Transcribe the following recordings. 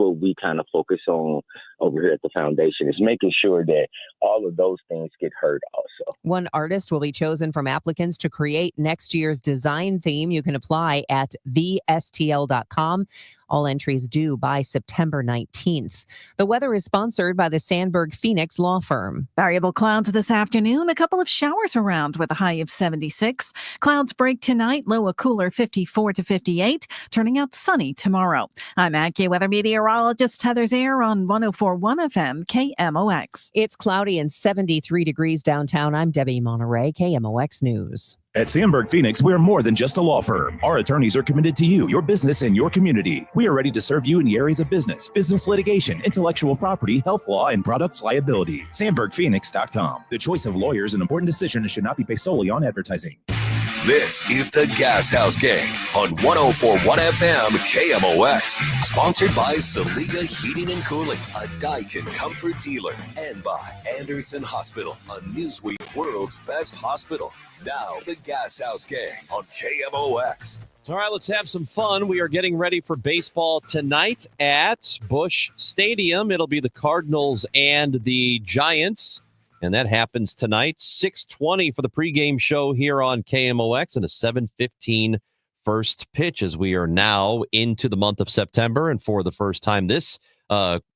what we kind of focus on over here at the foundation, is making sure that all of those things get heard also. One artist will be chosen from applicants to create next year's design theme. You can apply at thestl.com. All entries due by September 19th. The weather is sponsored by the Sandberg Phoenix Law Firm. Variable clouds this afternoon. A couple of showers around with a high of 76. Clouds break tonight. Low a cooler 54 to 58. Turning out sunny tomorrow. I'm AccuWeather meteorologist Heather Zaire on 104.1 FM KMOX. It's cloudy and 73 degrees downtown. I'm Debbie Monterey, KMOX News. At Sandberg Phoenix, we're more than just a law firm. Our attorneys are committed to you, your business, and your community. We are ready to serve you in the areas of business litigation, intellectual property, health law, and products liability. SandbergPhoenix.com. The choice of lawyer is an important decision and should not be based solely on advertising. This is the Gashouse Gang on 104.1 FM KMOX. Sponsored by Saliga Heating and Cooling, a Daikin comfort dealer. And by Anderson Hospital, a Newsweek World's Best Hospital. Now, the Gashouse Gang on KMOX. All right, let's have some fun. We are getting ready for baseball tonight at Busch Stadium. It'll be the Cardinals and the Giants, and that happens tonight. 6:20 for the pregame show here on KMOX and a 7:15 first pitch as we are now into the month of September. And for the first time, this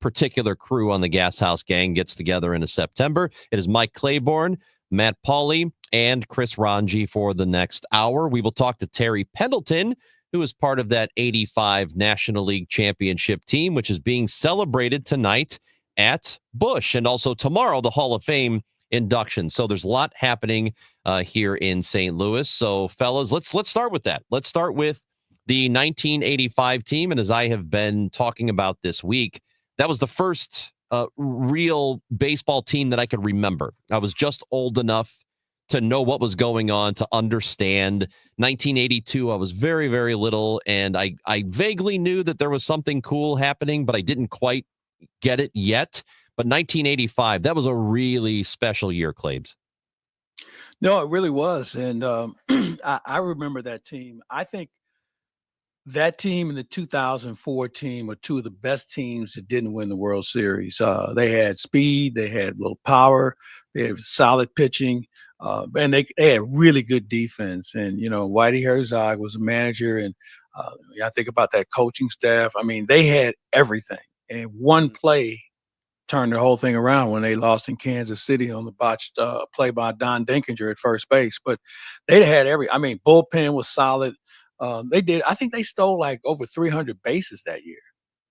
particular crew on the Gashouse Gang gets together in September. It is Mike Claiborne, Matt Pauley, and Chris Ranji for the next hour. We will talk to Terry Pendleton, who is part of that 85 National League Championship team, which is being celebrated tonight at Busch, and also tomorrow, the Hall of Fame induction. So there's a lot happening here in St. Louis. So, fellas, let's start with that. Let's start with the 1985 team. And as I have been talking about this week, that was the first real baseball team that I could remember. I was just old enough to know what was going on, to understand. 1982, I was very, very little, and I vaguely knew that there was something cool happening, but I didn't quite get it yet. But 1985, that was a really special year, Claibs. No, it really was. And I remember that team. I think that team and the 2004 team were two of the best teams that didn't win the World Series. They had speed, they had a little power, they had solid pitching, and they had really good defense. And, you know, Whitey Herzog was a manager, and I think about that coaching staff. I mean, they had everything. And one play turned the whole thing around when they lost in Kansas City on the botched play by Don Dinkinger at first base. But they had bullpen was solid. I think they stole like over 300 bases that year.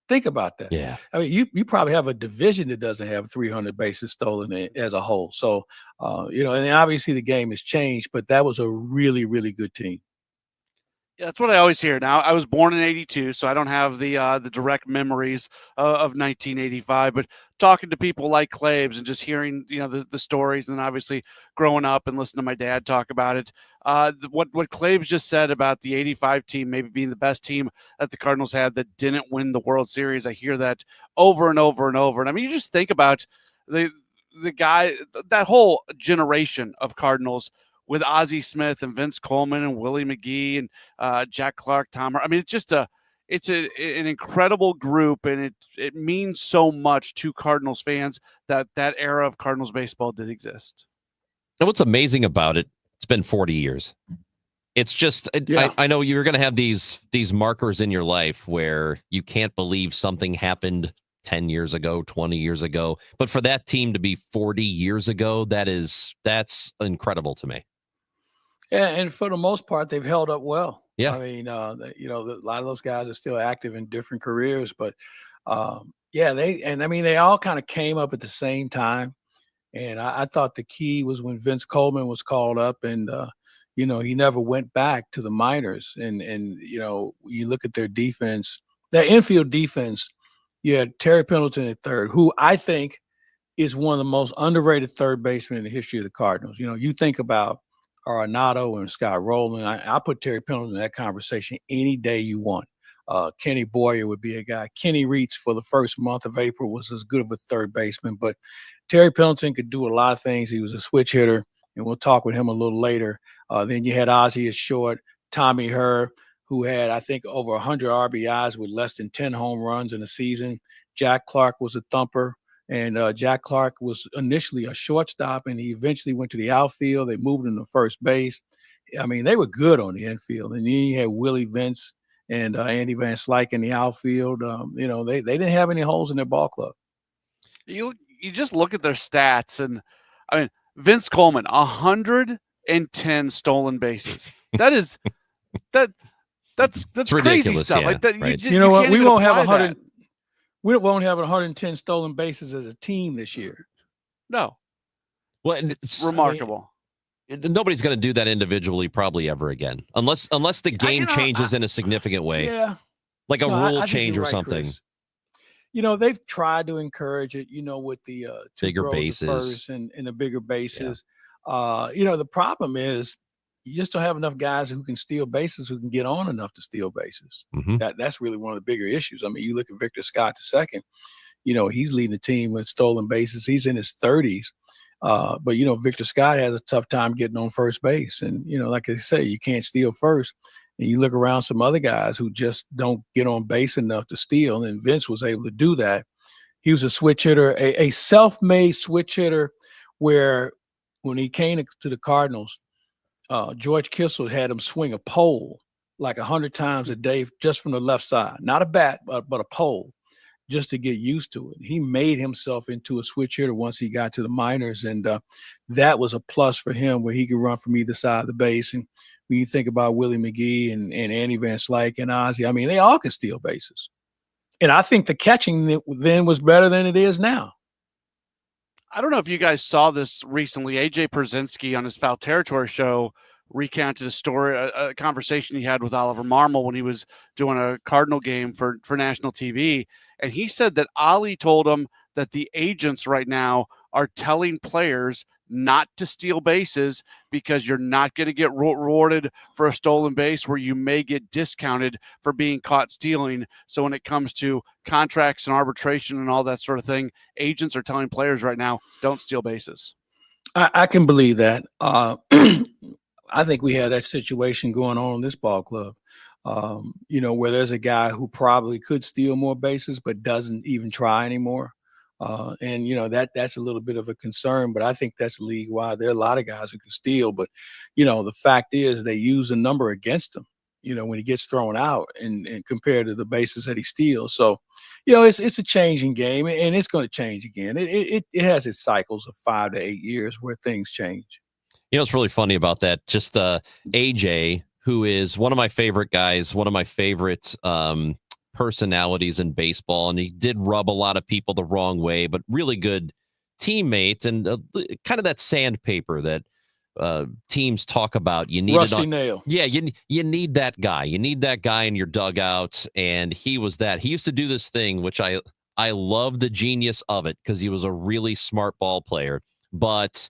Think about that. Yeah. I mean, you probably have a division that doesn't have 300 bases stolen as a whole. So, and obviously the game has changed, but that was a really, really good team. Yeah, that's what I always hear. Now, I was born in '82, so I don't have the direct memories of 1985. But talking to people like Claibs and just hearing, the stories, and then obviously growing up and listening to my dad talk about it, what Claibs just said about the '85 team maybe being the best team that the Cardinals had that didn't win the World Series. I hear that over and over and over. And I mean, you just think about the guy, that whole generation of Cardinals, with Ozzie Smith and Vince Coleman and Willie McGee and Jack Clark, Tom. I mean, it's just an incredible group, and it means so much to Cardinals fans that era of Cardinals baseball did exist. And what's amazing about it, it's been 40 years. It's just, I know you're going to have these markers in your life where you can't believe something happened 10 years ago, 20 years ago. But for that team to be 40 years ago, that's incredible to me. Yeah, and for the most part, they've held up well. Yeah. I mean, a lot of those guys are still active in different careers, but they all kind of came up at the same time. And I thought the key was when Vince Coleman was called up, and he never went back to the minors. And you look at their defense, their infield defense. You had Terry Pendleton at third, who I think is one of the most underrated third basemen in the history of the Cardinals. You think about Arenado and Scott Rowland. I put Terry Pendleton in that conversation any day you want. Kenny Boyer would be a guy. Kenny Reitz for the first month of April was as good of a third baseman, but Terry Pendleton could do a lot of things. He was a switch hitter, and we'll talk with him a little later. Then you had Ozzie at short, Tommy Herr, who had, I think, over 100 RBIs with less than 10 home runs in a season. Jack Clark was a thumper. And Jack Clark was initially a shortstop, and he eventually went to the outfield. They moved him to first base. I mean, they were good on the infield. And then you had Willie Vince and Andy Van Slyke in the outfield. They didn't have any holes in their ball club. You just look at their stats, and I mean, Vince Coleman, 110 stolen bases. That's crazy ridiculous, stuff. yeah, Like that, right. You know what? We won't have 100. 100. We won't have 110 stolen bases as a team this year. No. Well, it's remarkable. Nobody's going to do that individually probably ever again, unless the game changes in a significant way. Yeah. Like a rule I change or right, something. Chris. They've tried to encourage it, with the two bigger bases first and the bigger bases. Yeah. The problem is you just don't have enough guys who can steal bases, who can get on enough to steal bases. Mm-hmm. That's really one of the bigger issues. I mean, you look at Victor Scott II, he's leading the team with stolen bases. He's in his 30s. But Victor Scott has a tough time getting on first base. And, like I say, you can't steal first. And you look around some other guys who just don't get on base enough to steal. And Vince was able to do that. He was a switch hitter, a self-made switch hitter, where when he came to the Cardinals, George Kissel had him swing a pole like 100 times a day just from the left side. Not a bat, but a pole, just to get used to it. He made himself into a switch hitter once he got to the minors, and that was a plus for him, where he could run from either side of the base. And when you think about Willie McGee and Andy Van Slyke and Ozzie, I mean, they all could steal bases. And I think the catching then was better than it is now. I don't know if you guys saw this recently. AJ Pierzynski on his Foul Territory show recounted a story, a conversation he had with Oliver Marmol when he was doing a Cardinal game for national TV. And he said that Ollie told him that the agents right now are telling players not to steal bases because you're not going to get rewarded for a stolen base, where you may get discounted for being caught stealing. So when it comes to contracts and arbitration and all that sort of thing, agents are telling players right now, don't steal bases. I can believe that. I think we have that situation going on in this ball club, where there's a guy who probably could steal more bases but doesn't even try anymore. That's a little bit of a concern, but I think that's league-wide. There are a lot of guys who can steal, but, the fact is they use a number against him, when he gets thrown out and compared to the bases that he steals. So, it's a changing game, and it's going to change again. It has its cycles of 5 to 8 years where things change. What's really funny about that, just AJ, who is one of my favorite guys, one of my favorite personalities in baseball, and he did rub a lot of people the wrong way, but really good teammate, and kind of that sandpaper that teams talk about. You need Rusty nail. Yeah, you need that guy. You need that guy in your dugout, and he was that. He used to do this thing, which I love the genius of it, because he was a really smart ball player. But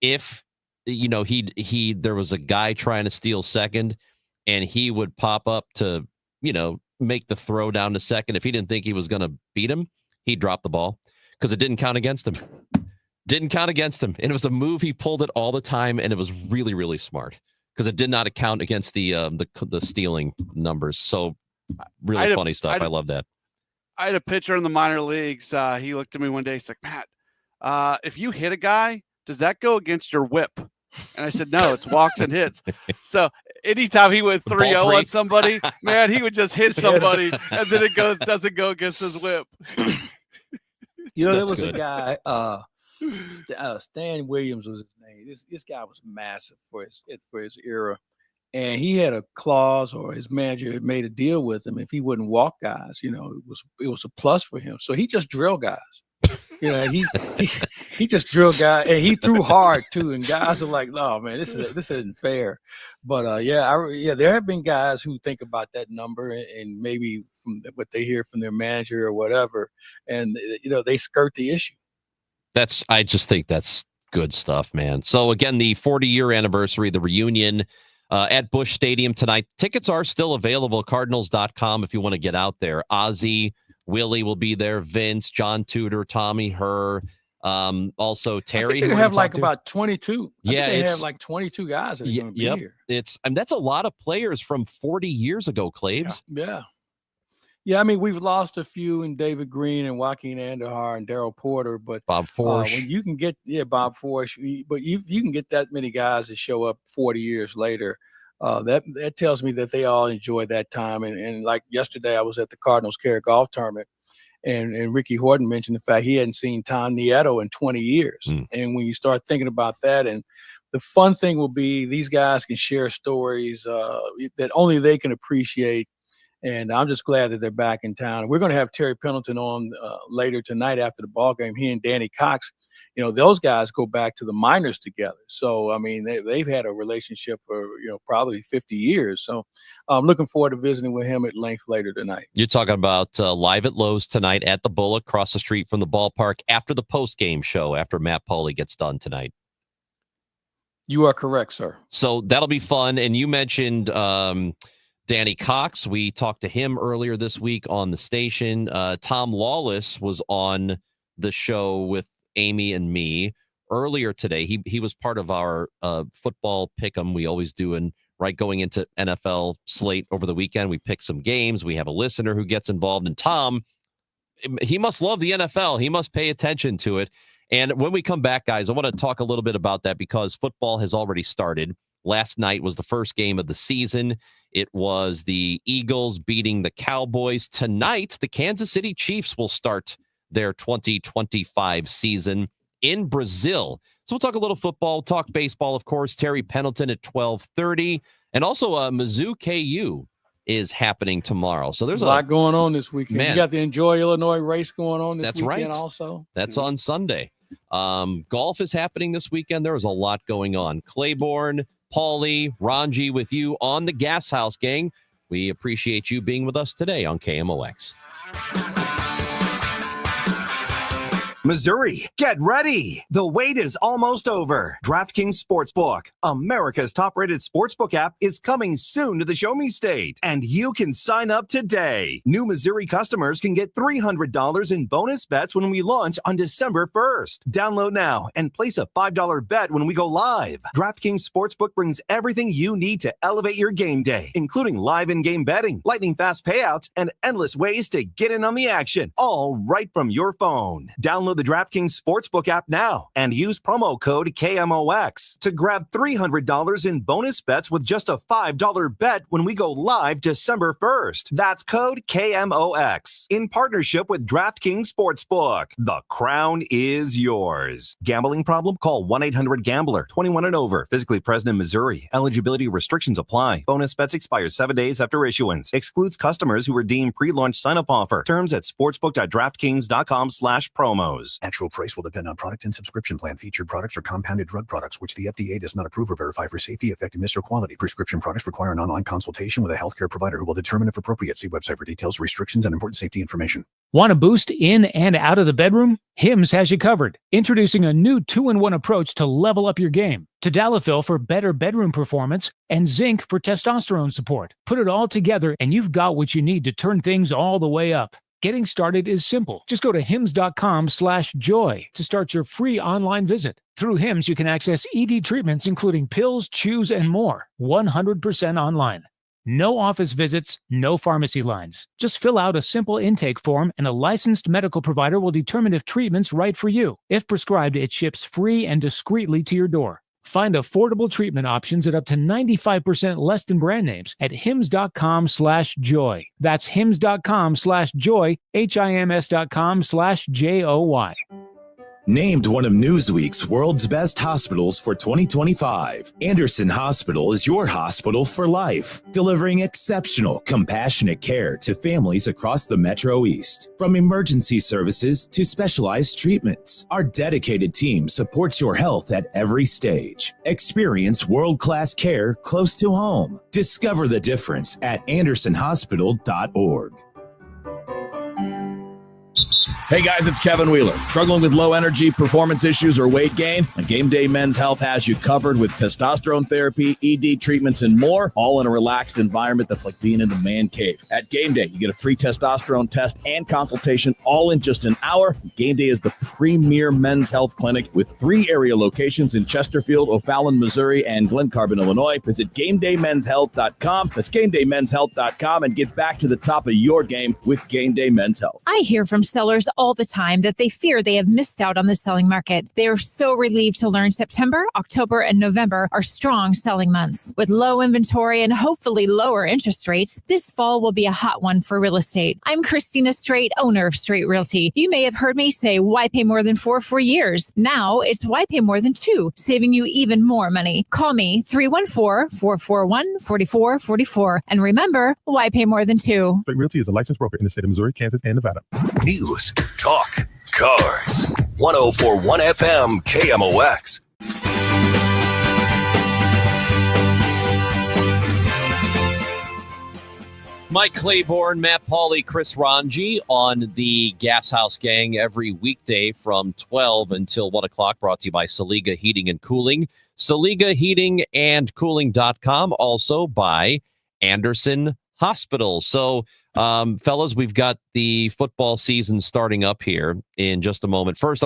if there was a guy trying to steal second, and he would pop up to make the throw down to second. If he didn't think he was going to beat him, he'd drop the ball because it didn't count against him. And it was a move. He pulled it all the time, and it was really, really smart because it did not account against the stealing numbers. So really funny stuff. I love that. I had a pitcher in the minor leagues. He looked at me one day. He's like, Matt, if you hit a guy, does that go against your whip? And I said, no, it's walks and hits. So anytime he went 3-0 on somebody, man, he would just hit somebody, and then it doesn't go against his whip. There was a guy, Stan Williams was his name. This guy was massive for his era, and he had a clause, or his manager had made a deal with him. If he wouldn't walk guys, it was a plus for him. So he just drilled guys. He just drilled guys, and he threw hard too. And guys are like, "No, man, this isn't fair." But there have been guys who think about that number, and maybe from what they hear from their manager or whatever, and they skirt the issue. I just think that's good stuff, man. So again, the 40-year anniversary, the reunion at Busch Stadium tonight. Tickets are still available. Cardinals.com if you want to get out there. Ozzie, Willie will be there. Vince, John Tudor, Tommy Herr, Also, Terry. I think who they we have like talked to. about 22. Yeah, I think they have like 22 guys that are going to be here. That's a lot of players from 40 years ago, Claves. Yeah, I mean, we've lost a few in David Green and Joaquin Andahar and Daryl Porter, but Bob Forsch. When you can get Bob Forsch, but you can get that many guys that show up 40 years later. That tells me that they all enjoyed that time. And like yesterday, I was at the Cardinals Care Golf Tournament, and Ricky Horton mentioned the fact he hadn't seen Tom Nieto in 20 years. And when you start thinking about that, and the fun thing will be these guys can share stories that only they can appreciate. And I'm just glad that they're back in town. We're going to have Terry Pendleton on later tonight after the ball game. He and Danny Cox, those guys go back to the minors together. So, I mean, they've had a relationship for, probably 50 years. So I'm looking forward to visiting with him at length later tonight. You're talking about live at Lowe's tonight at the Bullock, across the street from the ballpark, after the post-game show, after Matt Pauley gets done tonight. You are correct, sir. So that'll be fun. And you mentioned Danny Cox. We talked to him earlier this week on the station. Tom Lawless was on the show with Amy and me earlier today. He was part of our football pick'em we always do, and going into NFL slate over the weekend, we pick some games. We have a listener who gets involved, and Tom, he must love the NFL. He must pay attention to it. And when we come back, guys, I want to talk a little bit about that because football has already started. Last night was the first game of the season. It was the Eagles beating the Cowboys. Tonight, the Kansas City Chiefs will start their 2025 season in Brazil. So we'll talk a little football, talk baseball, of course. Terry Pendleton at 12:30. And also Mizzou KU is happening tomorrow. So there's a lot going on this weekend. Man. You got the Enjoy Illinois race going on this That's weekend right. also. That's on Sunday. Golf is happening this weekend. There is a lot going on. Claiborne, Paulie, Ranji with you on the Gashouse Gang. We appreciate you being with us today on KMOX. Missouri, get ready. The wait is almost over. DraftKings Sportsbook, America's top-rated sportsbook app, is coming soon to the Show Me State, and you can sign up today. New Missouri customers can get $300 in bonus bets when we launch on December 1st. Download now and place a $5 bet when we go live. DraftKings Sportsbook brings everything you need to elevate your game day, including live in-game betting, lightning-fast payouts, and endless ways to get in on the action, all right from your phone. Download the DraftKings Sportsbook app now and use promo code KMOX to grab $300 in bonus bets with just a $5 bet when we go live December 1st. That's code KMOX in partnership with DraftKings Sportsbook. The crown is yours. Gambling problem? Call 1-800-GAMBLER. 21 and over. Physically present in Missouri. Eligibility restrictions apply. Bonus bets expire 7 days after issuance. Excludes customers who redeem pre-launch sign-up offer. Terms at sportsbook.draftkings.com/promos. Actual price will depend on product and subscription plan. Featured products are compounded drug products, which the FDA does not approve or verify for safety, effectiveness, or quality. Prescription products require an online consultation with a healthcare provider who will determine if appropriate. See website for details, restrictions, and important safety information. Want a boost in and out of the bedroom? Hims has you covered. Introducing a new 2-in-1 approach to level up your game. Tadalafil for better bedroom performance and zinc for testosterone support. Put it all together and you've got what you need to turn things all the way up. Getting started is simple. Just go to hims.com/joy to start your free online visit. Through Hims, you can access ED treatments, including pills, chews, and more, 100% online. No office visits, no pharmacy lines. Just fill out a simple intake form and a licensed medical provider will determine if treatment's right for you. If prescribed, it ships free and discreetly to your door. Find affordable treatment options at up to 95% less than brand names at hims.com/joy. That's hims.com/joy, HIMS.com/JOY. Named one of Newsweek's world's best hospitals for 2025, Anderson Hospital is your hospital for life, delivering exceptional, compassionate care to families across the Metro East. From emergency services to specialized treatments, our dedicated team supports your health at every stage. Experience world-class care close to home. Discover the difference at andersonhospital.org. Hey guys, it's Kevin Wheeler. Struggling with low energy, performance issues, or weight gain? Game Day Men's Health has you covered with testosterone therapy, ED treatments, and more, all in a relaxed environment that's like being in the man cave. At Game Day, you get a free testosterone test and consultation all in just an hour. Game Day is the premier men's health clinic with 3 area locations in Chesterfield, O'Fallon, Missouri, and Glen Carbon, Illinois. Visit GameDayMen'sHealth.com. That's GameDayMen'sHealth.com and get back to the top of your game with Game Day Men's Health. I hear from sellers all the time that they fear they have missed out on the selling market. They are so relieved to learn September, October, and November are strong selling months. With low inventory and hopefully lower interest rates, this fall will be a hot one for real estate. I'm Christina Straight, owner of Straight Realty. You may have heard me say, why pay more than 4 for years? Now it's why pay more than 2, saving you even more money. Call me 314-441-4444. And remember, why pay more than 2? Straight Realty is a licensed broker in the state of Missouri, Kansas, and Nevada. News, talk, cars. 104.1 FM KMOX. Mike Claiborne, Matt Pauley, Chris Ranji on the Gashouse Gang every weekday from 12 until 1 o'clock, brought to you by Saliga Heating and Cooling. Saliga Heating and Cooling.com, also by Anderson Hospital. So, fellas, we've got the football season starting up here in just a moment. First,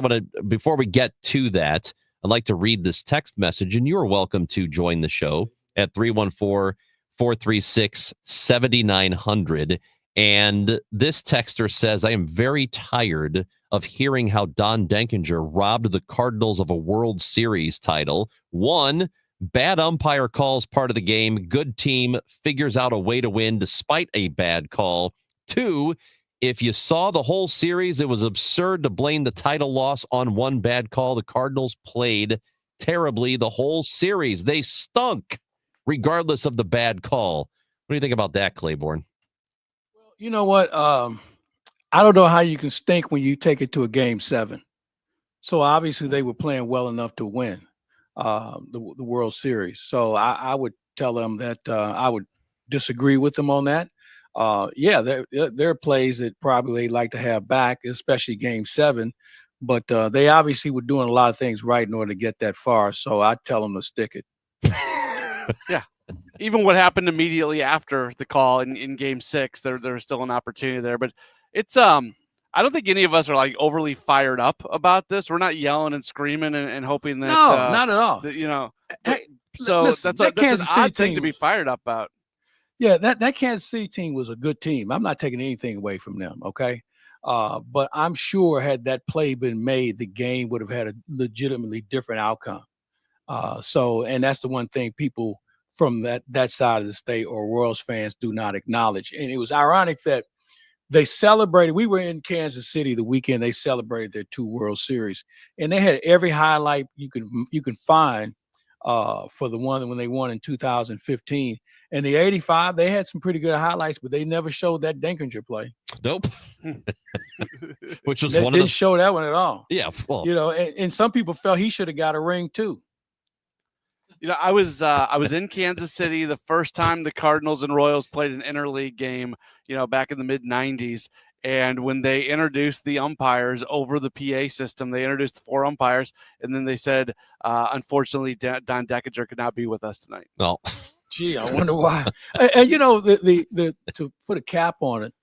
before we get to that, I'd like to read this text message, and you're welcome to join the show at 314-436-7900. And this texter says, I am very tired of hearing how Don Denkinger robbed the Cardinals of a World Series title. 1, bad umpire calls part of the game. Good team figures out a way to win despite a bad call. 2, if you saw the whole series, it was absurd to blame the title loss on one bad call. The Cardinals played terribly the whole series. They stunk regardless of the bad call. What do you think about that, Claiborne? Well, you know what? I don't know how you can stink when you take it to a game 7. So obviously they were playing well enough to win the World Series. So I would tell them that I would disagree with them on that. Yeah, there are plays that probably they like to have back, especially game 7. But they obviously were doing a lot of things right in order to get that far. So I tell them to stick it. Yeah. Even what happened immediately after the call in game 6, there was still an opportunity there. But it's I don't think any of us are like overly fired up about this. We're not yelling and screaming and hoping that no, not at all. That, you know, hey, so listen, that's an odd thing to be fired up about. Yeah, that Kansas City team was a good team. I'm not taking anything away from them, okay? But I'm sure had that play been made, the game would have had a legitimately different outcome. And that's the one thing people from that side of the state or Royals fans do not acknowledge. And it was ironic that they celebrated. We were in Kansas City the weekend they celebrated their 2 World Series, and they had every highlight you can find for the one when they won in 2015. And the 85, they had some pretty good highlights, but they never showed that Denkinger play. Nope. Which was they one didn't of the show that one at all. Yeah, well, you know, and some people felt he should have got a ring too. You know, I was in Kansas City the first time the Cardinals and Royals played an interleague game, you know, back in the mid-90s. And when they introduced the umpires over the PA system, they introduced 4 umpires, and then they said, unfortunately, Don Denkinger could not be with us tonight. No. Gee, I wonder why. And you know, the to put a cap on it,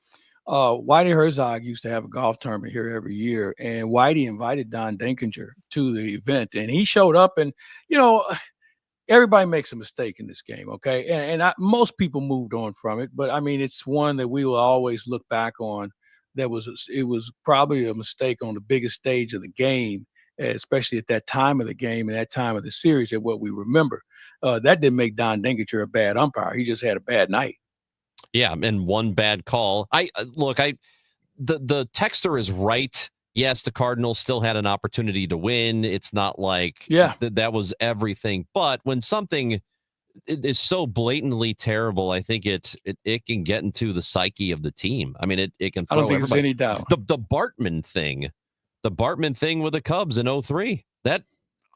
Whitey Herzog used to have a golf tournament here every year, and Whitey invited Don Denkinger to the event, and he showed up, and you know, everybody makes a mistake in this game, okay? And most people moved on from it, but I mean, it's one that we will always look back on. It was probably a mistake on the biggest stage of the game, especially at that time of the game and that time of the series, at what we remember. That didn't make Don Denkinger a bad umpire. He just had a bad night. Yeah, and one bad call. The texter is right. Yes, the Cardinals still had an opportunity to win. It's not like that was everything. But when something is so blatantly terrible, I think it can get into the psyche of the team. I mean, it can throw I don't think there's any doubt. The Bartman thing with the Cubs in 2003,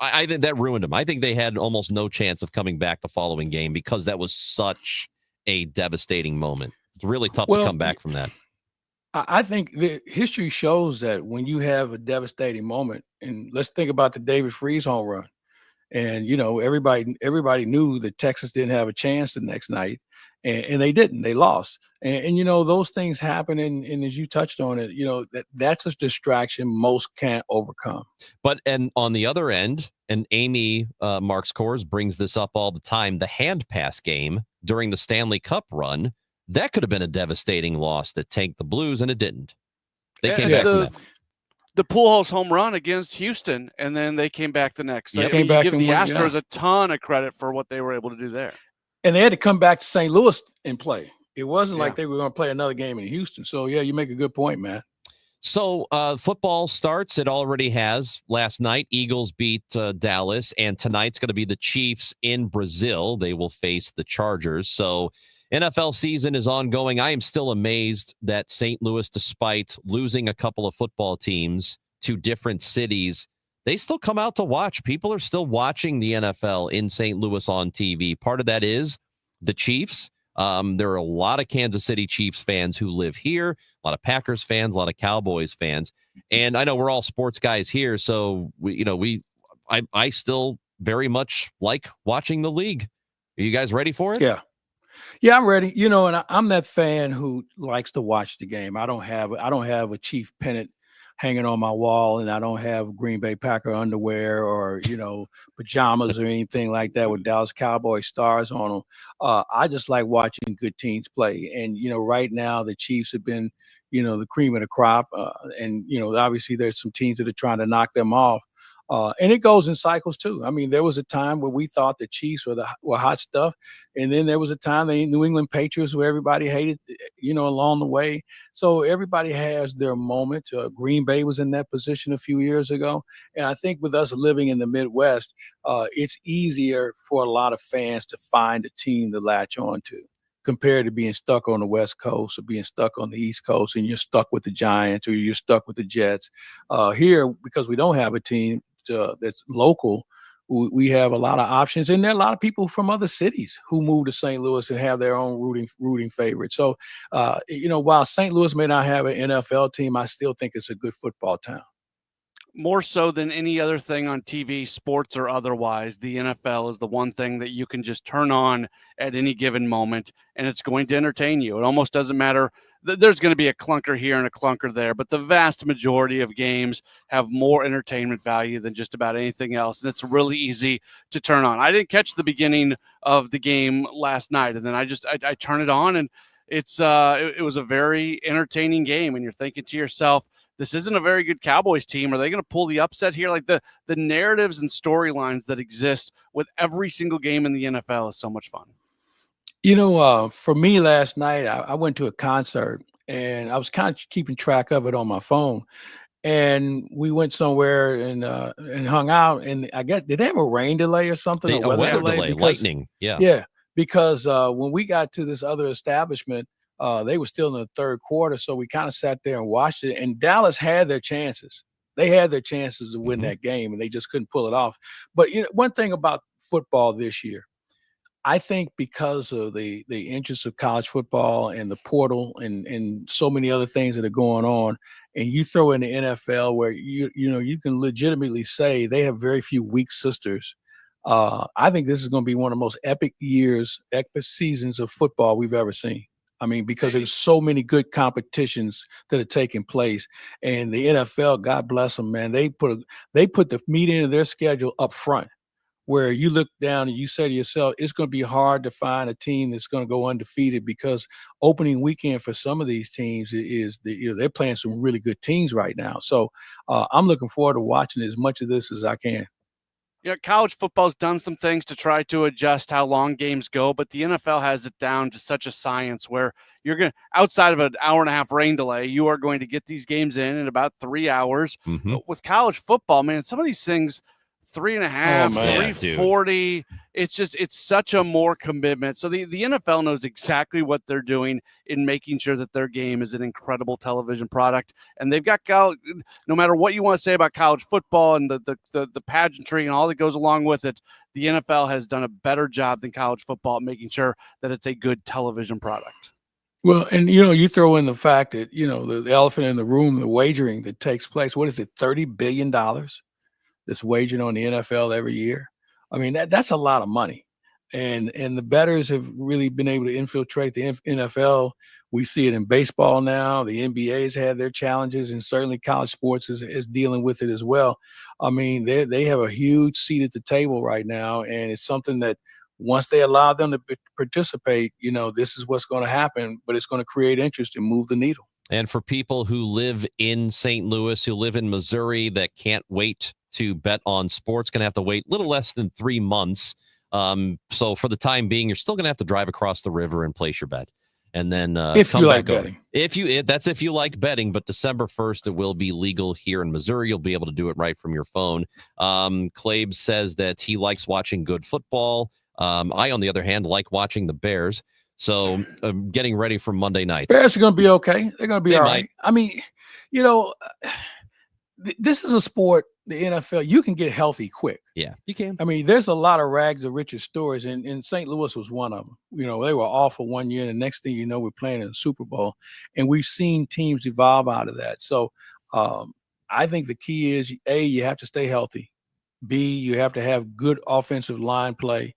I think that ruined them. I think they had almost no chance of coming back the following game because that was such a devastating moment. It's really tough to come back from that. I think the history shows that when you have a devastating moment, and let's think about the David Freese home run. And everybody knew that Texas didn't have a chance the next night, and they didn't. They lost. And those things happen. And as you touched on it, that's a distraction most can't overcome. And on the other end, and Amy Marks Kors brings this up all the time, the hand pass game during the Stanley Cup run, that could have been a devastating loss that tanked the Blues, and it didn't. They came back from that. The Pujols home run against Houston, and then they came back the next. So Yep. I mean, you give the won, Astros a ton of credit for what they were able to do there. And they had to come back to St. Louis and play. It wasn't like they were going to play another game in Houston. So, yeah, you make a good point, man. So football starts. It already has. Last night, Eagles beat Dallas, and tonight's going to be the Chiefs in Brazil. They will face the Chargers. So NFL season is ongoing. I am still amazed that St. Louis, despite losing a couple of football teams to different cities, they still come out to watch. People are still watching the NFL in St. Louis on TV. Part of that is the Chiefs. There are a lot of Kansas City Chiefs fans who live here, a lot of Packers fans, a lot of Cowboys fans. And I know we're all sports guys here, so I still very much like watching the league. Are you guys ready for it? Yeah, I'm ready. And I'm that fan who likes to watch the game. I don't have a Chief pennant hanging on my wall, and I don't have Green Bay Packer underwear or pajamas or anything like that with Dallas Cowboys stars on them. I just like watching good teams play. And right now the Chiefs have been the cream of the crop, and obviously there's some teams that are trying to knock them off. And it goes in cycles too. I mean, there was a time where we thought the Chiefs were hot stuff, and then there was a time the New England Patriots where everybody hated, along the way. So everybody has their moment. Green Bay was in that position a few years ago, and I think with us living in the Midwest, it's easier for a lot of fans to find a team to latch on to, compared to being stuck on the West Coast or being stuck on the East Coast, and you're stuck with the Giants or you're stuck with the Jets. Here, because we don't have a team that's local, we have a lot of options, and there are a lot of people from other cities who move to St. Louis and have their own rooting favorites. So, while St. Louis may not have an NFL team, I still think it's a good football town. More so than any other thing on TV, sports or otherwise, the NFL is the one thing that you can just turn on at any given moment, and it's going to entertain you. It almost doesn't matter. There's going to be a clunker here and a clunker there, but the vast majority of games have more entertainment value than just about anything else, and it's really easy to turn on. I didn't catch the beginning of the game last night, and then I turn it on, and it was a very entertaining game, and you're thinking to yourself, this isn't a very good Cowboys team. Are they going to pull the upset here? Like the narratives and storylines that exist with every single game in the NFL is so much fun. For me last night, I went to a concert, and I was kind of keeping track of it on my phone. And we went somewhere and hung out. And I guess, did they have a rain delay or something? A weather delay, lightning. Yeah. Yeah. Because when we got to this other establishment, they were still in the third quarter. So we kind of sat there and watched it. And Dallas had their chances. They had their chances to win that game, and they just couldn't pull it off. But one thing about football this year, I think because of the interest of college football and the portal and so many other things that are going on, and you throw in the NFL where you can legitimately say they have very few weak sisters. I think this is going to be one of the most epic seasons of football we've ever seen. I mean, because there's so many good competitions that are taking place, and the NFL, God bless them, man, they put the meat into their schedule up front, where you look down and you say to yourself, it's going to be hard to find a team that's going to go undefeated, because opening weekend for some of these teams is they're playing some really good teams right now. So I'm looking forward to watching as much of this as I can. Yeah, college football's done some things to try to adjust how long games go, but the NFL has it down to such a science where you're going to, outside of an hour and a half rain delay, you are going to get these games in about 3 hours. With college football, man, some of these things, 3.5, 340. It's such a more commitment. So the NFL knows exactly what they're doing in making sure that their game is an incredible television product. And they've got, no matter what you want to say about college football and the pageantry and all that goes along with it, the NFL has done a better job than college football at making sure that it's a good television product. Well, and you throw in the fact that the elephant in the room, the wagering that takes place. What is it, $30 billion that's wagered on the NFL every year? I mean, that's a lot of money, and the bettors have really been able to infiltrate the NFL. We see it in baseball now. The NBA has had their challenges, and certainly college sports is dealing with it as well. I mean, they have a huge seat at the table right now, and it's something that once they allow them to participate, this is what's going to happen, but it's going to create interest and move the needle. And for people who live in St. Louis, who live in Missouri that can't wait to bet on sports, going to have to wait a little less than 3 months. So for the time being, you're still going to have to drive across the river and place your bet. And then if you like betting. That's if you like betting, but December 1st, it will be legal here in Missouri. You'll be able to do it right from your phone. Clabe says that he likes watching good football. I, on the other hand, like watching the Bears. So getting ready for Monday night. Bears are going to be okay. They're going to be all right. I mean, this is a sport, the NFL, you can get healthy quick. Yeah, you can. I mean, there's a lot of rags to riches stories, and St. Louis was one of them. They were awful one year, and the next thing you know, we're playing in the Super Bowl, and we've seen teams evolve out of that. So I think the key is, A, you have to stay healthy. B, you have to have good offensive line play.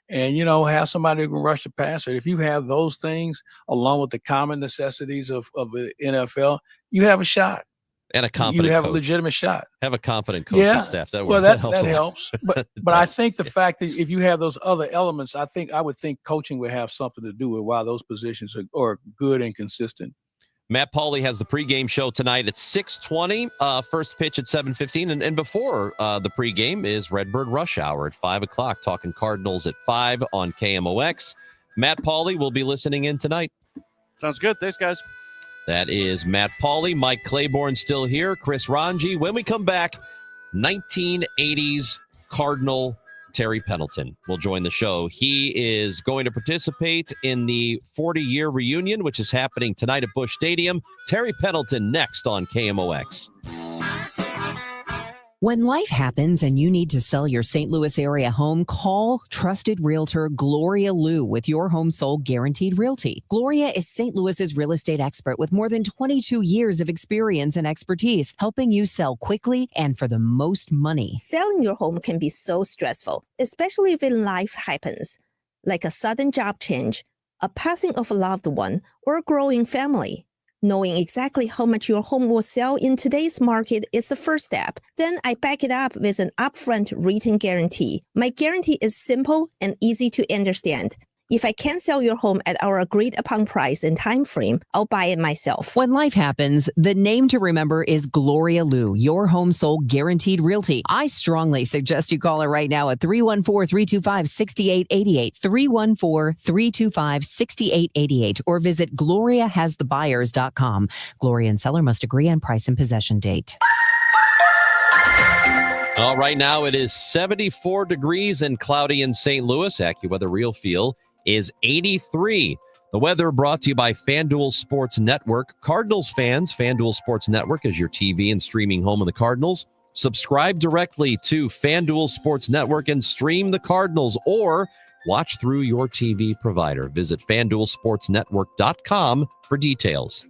And, have somebody who can rush the passer. If you have those things, along with the common necessities of the NFL, you have a shot. And a competent You have coach. a legitimate shot. Have a competent coaching staff. That helps. But I think the fact that if you have those other elements, I would think coaching would have something to do with why those positions are good and consistent. Matt Pauley has the pregame show tonight at 6:20. First pitch at 7:15. And before the pregame is Redbird Rush Hour at 5 o'clock, talking Cardinals at 5 on KMOX. Matt Pauley will be listening in tonight. Sounds good. Thanks, guys. That is Matt Pauley. Mike Claiborne still here. Chris Ranji. When we come back, 1980s Cardinal Terry Pendleton will join the show. He is going to participate in the 40-year reunion, which is happening tonight at Busch Stadium. Terry Pendleton next on KMOX. When life happens and you need to sell your St. Louis area home, call trusted realtor Gloria Liu with your home sold guaranteed realty. Gloria is St. Louis's real estate expert with more than 22 years of experience and expertise, helping you sell quickly and for the most money. Selling your home can be so stressful, especially when life happens, like a sudden job change, a passing of a loved one, or a growing family. Knowing exactly how much your home will sell in today's market is the first step. Then I back it up with an upfront written guarantee. My guarantee is simple and easy to understand. If I can't sell your home at our agreed upon price and time frame, I'll buy it myself. When life happens, the name to remember is Gloria Liu, your home sold guaranteed realty. I strongly suggest you call her right now at 314-325-6888, 314-325-6888, or visit GloriaHasTheBuyers.com. Gloria and seller must agree on price and possession date. All right, now it is 74 degrees and cloudy in St. Louis. AccuWeather Real Feel is 83. The weather brought to you by FanDuel Sports Network. Cardinals fans, FanDuel Sports Network is your TV and streaming home of the Cardinals. Subscribe directly to FanDuel Sports Network and stream the Cardinals, or watch through your TV provider. Visit FanDuelSportsNetwork.com for details.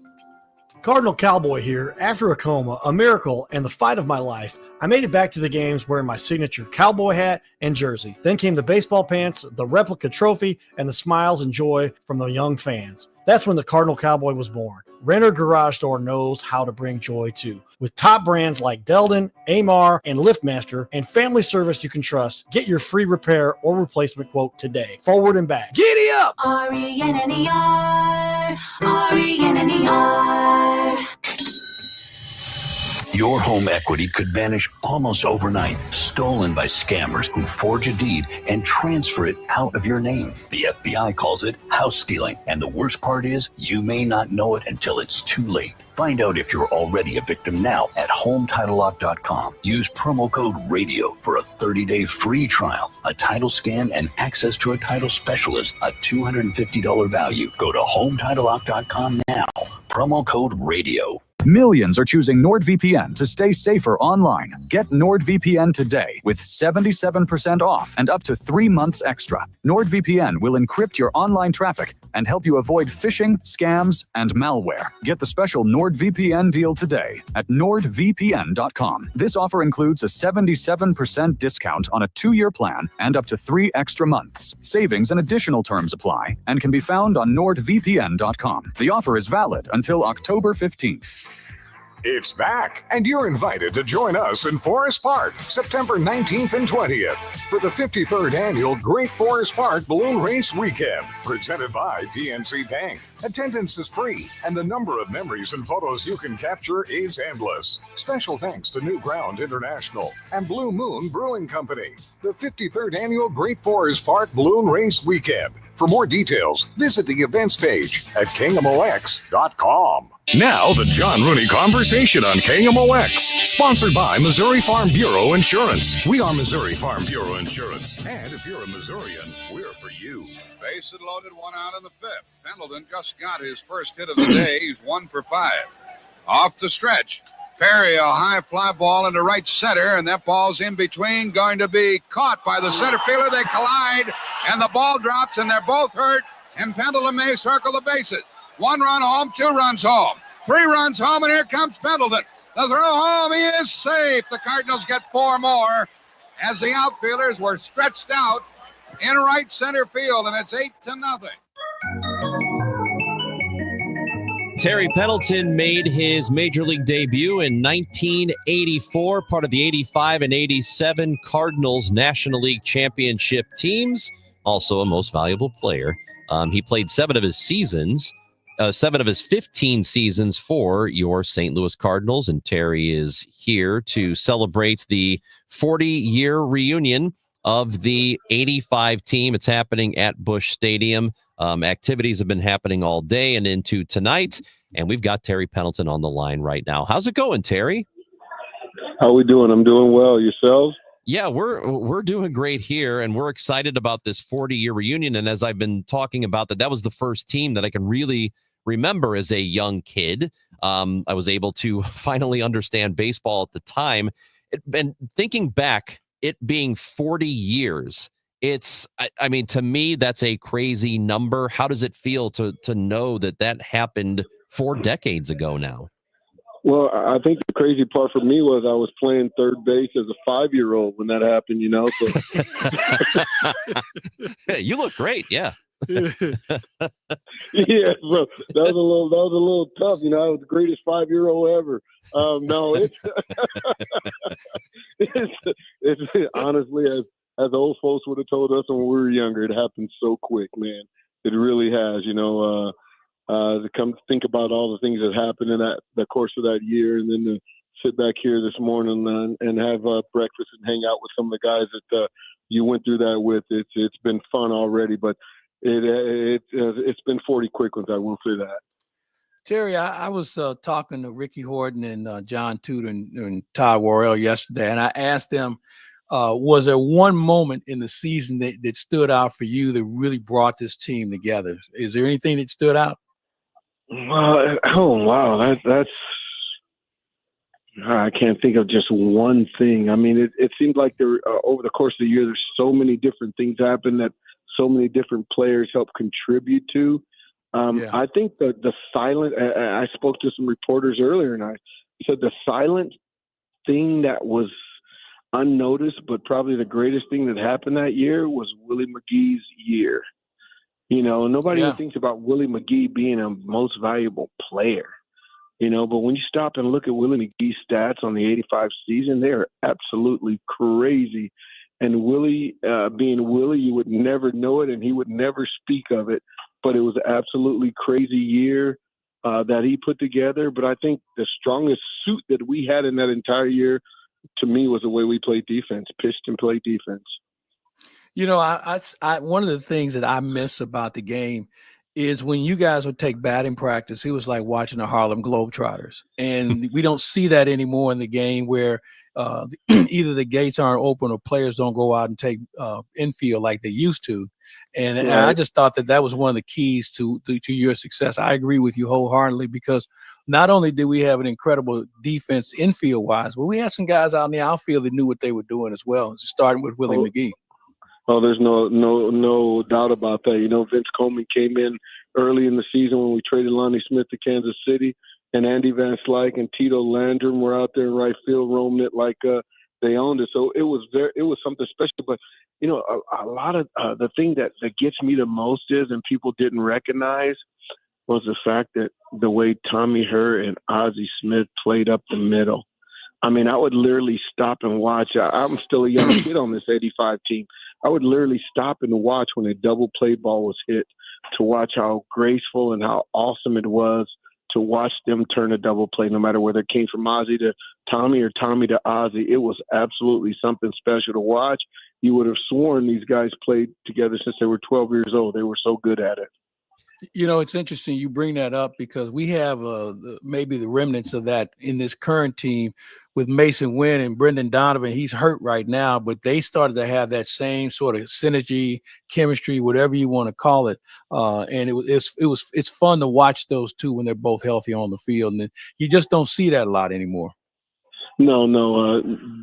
Cardinal Cowboy here. After a coma, a miracle, and the fight of my life, I made it back to the games wearing my signature cowboy hat and jersey. Then came the baseball pants, the replica trophy, and the smiles and joy from the young fans. That's when the Cardinal Cowboy was born. Renner Garage Door knows how to bring joy too. With top brands like Delden, Amar, and LiftMaster, and family service you can trust, get your free repair or replacement quote today. Forward and back. Giddy up! R-E-N-N-E-R, R-E-N-N-E-R. Your home equity could vanish almost overnight, stolen by scammers who forge a deed and transfer it out of your name. The FBI calls it house stealing, and the worst part is you may not know it until it's too late. Find out if you're already a victim now at HomeTitleLock.com. Use promo code RADIO for a 30-day free trial, a title scan, and access to a title specialist, a $250 value. Go to HomeTitleLock.com now. Promo code RADIO. Millions are choosing NordVPN to stay safer online. Get NordVPN today with 77% off and up to 3 months extra. NordVPN will encrypt your online traffic and help you avoid phishing, scams, and malware. Get the special NordVPN deal today at nordvpn.com. This offer includes a 77% discount on a 2-year plan and up to 3 extra months. Savings and additional terms apply and can be found on nordvpn.com. The offer is valid until October 15th. It's back, and you're invited to join us in Forest Park, September 19th and 20th, for the 53rd Annual Great Forest Park Balloon Race Weekend, presented by PNC Bank. Attendance is free, and the number of memories and photos you can capture is endless. Special thanks to New Ground International and Blue Moon Brewing Company. The 53rd Annual Great Forest Park Balloon Race Weekend. For more details, visit the events page at KMOX.com. Now, the John Rooney Conversation on KMOX, sponsored by Missouri Farm Bureau Insurance. We are Missouri Farm Bureau Insurance. And if you're a Missourian, we're for you. Bases loaded, 1 out in the 5th. Pendleton just got his first hit of the day. He's 1 for 5. Off the stretch. Perry, a high fly ball into right center, and that ball's in between, going to be caught by the center fielder. They collide, and the ball drops, and they're both hurt, and Pendleton may circle the bases. 1 run home, 2 runs home, 3 runs home, and here comes Pendleton. The throw home, he is safe. The Cardinals get 4 more as the outfielders were stretched out in right center field, and it's 8-0. Terry Pendleton made his major league debut in 1984, part of the 85 and 87 Cardinals National League Championship teams. Also a most valuable player. He played 7 of his 15 seasons for your St. Louis Cardinals, and Terry is here to celebrate the 40-year reunion of the 85 team. It's happening at Busch Stadium. Activities have been happening all day and into tonight, and we've got Terry Pendleton on the line right now. How's it going, Terry? How we doing? I'm doing well. Yourselves? Yeah, we're doing great here, and we're excited about this 40-year reunion. And as I've been talking about, that was the first team that I can really remember as a young kid. I was able to finally understand baseball at the time. And thinking back, it being 40 years, I mean, to me, that's a crazy number. How does it feel to know that happened 4 decades ago now? Well, I think the crazy part for me was I was playing third base as a 5-year-old when that happened, you know. So. You look great, yeah. Yeah, so that was a little tough, you know. I was the greatest 5-year-old ever. No, it's honestly, as old folks would have told us when we were younger, it happened so quick, man. It really has, you know. To come think about all the things that happened in the course of that year, and then to sit back here this morning and have breakfast and hang out with some of the guys that you went through that with. It's been fun already, but it's been 40 quick ones. I will say that. Terry, I was talking to Ricky Horton and John Tudor and Todd Worrell yesterday, and I asked them, was there one moment in the season that stood out for you that really brought this team together? Is there anything that stood out? Oh, wow. That's I can't think of just one thing. I mean, it seemed like there over the course of the year, there's so many different things happen that so many different players help contribute to. I think the silent, I spoke to some reporters earlier, and I said the silent thing that was unnoticed, but probably the greatest thing that happened that year was Willie McGee's year. You know, nobody even thinks about Willie McGee being a most valuable player, you know, but when you stop and look at Willie McGee's stats on the 85 season, they are absolutely crazy. And Willie, being Willie, you would never know it and he would never speak of it, but it was an absolutely crazy year that he put together. But I think the strongest suit that we had in that entire year, to me, was the way we played defense, pitched and played defense. You know, I one of the things that I miss about the game is when you guys would take batting practice, it was like watching the Harlem Globetrotters. And we don't see that anymore in the game where either the gates aren't open or players don't go out and take infield like they used to. And I just thought that was one of the keys to your success. I agree with you wholeheartedly because not only did we have an incredible defense infield wise, but we had some guys out in the outfield that knew what they were doing as well, starting with Willie McGee. Oh, there's no doubt about that. You know, Vince Coleman came in early in the season when we traded Lonnie Smith to Kansas City, and Andy Van Slyke and Tito Landrum were out there in right field roaming it like they owned it. So it was something special. But you know, a lot of the thing that gets me the most is, and people didn't recognize, was the fact that the way Tommy Herr and Ozzie Smith played up the middle. I mean, I would literally stop and watch. I'm still a young kid on this 85 team. I would literally stop and watch when a double play ball was hit, to watch how graceful and how awesome it was to watch them turn a double play, no matter whether it came from Ozzie to Tommy or Tommy to Ozzie. It was absolutely something special to watch. You would have sworn these guys played together since they were 12 years old. They were so good at it. You know, it's interesting you bring that up, because we have maybe the remnants of that in this current team with Mason Wynn and Brendan Donovan. He's hurt right now, but they started to have that same sort of synergy, chemistry, whatever you want to call it. And it's fun to watch those two when they're both healthy on the field, and you just don't see that a lot anymore. No,